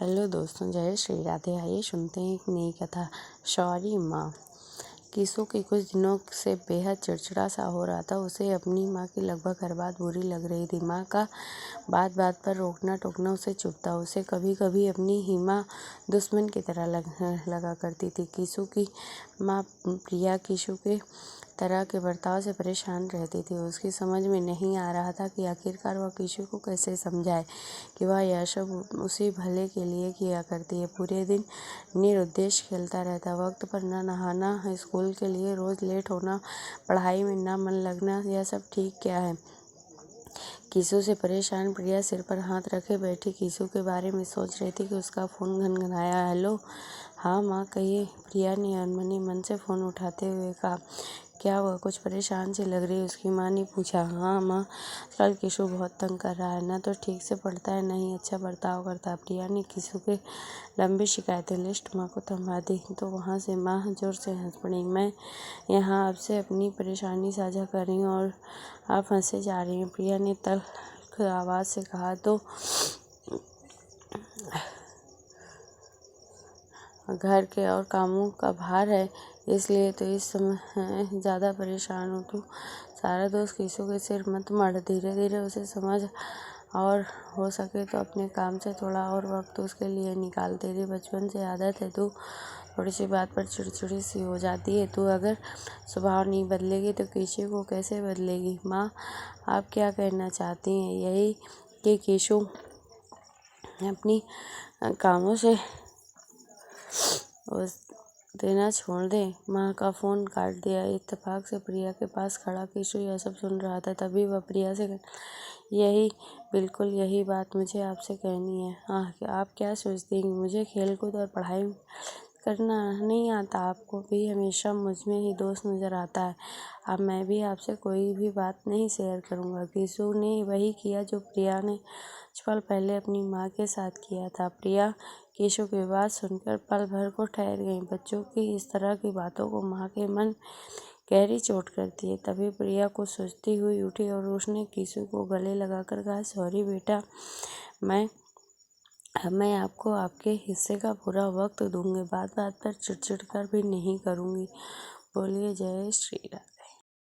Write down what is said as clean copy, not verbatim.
Hello दोस्तों, जय श्री राधे। आइए सुनते हैं एक नई कथा। सॉरी माँ। किसु की कुछ दिनों से बेहद चिड़चिड़ा सा हो रहा था। उसे अपनी माँ की लगभग हर बात बुरी लग रही थी। माँ का बात बात पर रोकना टोकना उसे चुभता। उसे कभी कभी अपनी ही माँ दुश्मन की तरह लगा करती थी। किसु की माँ प्रिया किसु के तरह के बर्ताव से परेशान रहती थी। उसकी समझ में नहीं आ रहा था कि आखिरकार वह किसु को कैसे समझाए कि वह यह सब उसी भले के लिए किया करती है। पूरे दिन निरुद्देश्य खेलता रहता, वक्त पर न नहाना, स्कूल के लिए रोज लेट होना, पढ़ाई में न मन लगना, यह सब ठीक क्या है। किसु से परेशान प्रिया सिर पर हाथ रखे बैठी किसु के बारे में सोच रही थी कि उसका फ़ोन घनघनाया। हेलो। हाँ माँ, कहिए। प्रिया ने अनमने मन से फ़ोन उठाते हुए कहा। क्या हुआ, कुछ परेशान सी लग रही, उसकी माँ ने पूछा। हाँ माँ, कल किसु बहुत तंग कर रहा है, ना तो ठीक से पढ़ता है, ना ही अच्छा बर्ताव करता है। प्रिया ने किसु के लंबी शिकायतें लिस्ट माँ को थमा दी तो वहाँ से माँ जोर से हंस पड़ी। मैं यहाँ आपसे अपनी परेशानी साझा कर रही हूँ और आप हंसे जा रही हैं, प्रिया ने तल्ख आवाज़ से कहा। तो घर के और कामों का भार है, इसलिए तो इस समय ज़्यादा परेशान हूँ। तू सारा दोस्त किसु के सिर मत मढ़, धीरे धीरे उसे समझ और हो सके तो अपने काम से थोड़ा और वक्त उसके लिए निकाल। तेरी बचपन से आदत है, तू थोड़ी सी बात पर चिड़चिड़ी सी हो जाती है। तू अगर स्वभाव नहीं बदलेगी तो किसु को कैसे बदलेगी। माँ, आप क्या कहना चाहती हैं? यही कि किसु अपनी कामों से उस देना छोड़ दे। माँ का फ़ोन काट दिया। इत्तेफाक से प्रिया के पास खड़ा किसु यह सब सुन रहा था। तभी वह प्रिया से बिल्कुल यही बात मुझे आपसे कहनी है। आप क्या सोचती हैं कि मुझे खेलकूद और पढ़ाई करना नहीं आता? आपको भी हमेशा मुझ में ही दोष नज़र आता है। अब मैं भी आपसे कोई भी बात नहीं शेयर करूँगा। किसु ने वही किया जो प्रिया ने कुछ पल पहले अपनी माँ के साथ किया था। प्रिया किसु की बात सुनकर पल भर को ठहर गई। बच्चों की इस तरह की बातों को माँ के मन गहरी चोट करती है। तभी प्रिया कुछ सोचती हुई उठी और उसने किसु को गले लगाकर कहा। सॉरी बेटा, मैं आपको आपके हिस्से का पूरा वक्त दूंगी, बात बात पर चिड़चिड़ कर भी नहीं करूँगी। बोलिए जय श्री राम।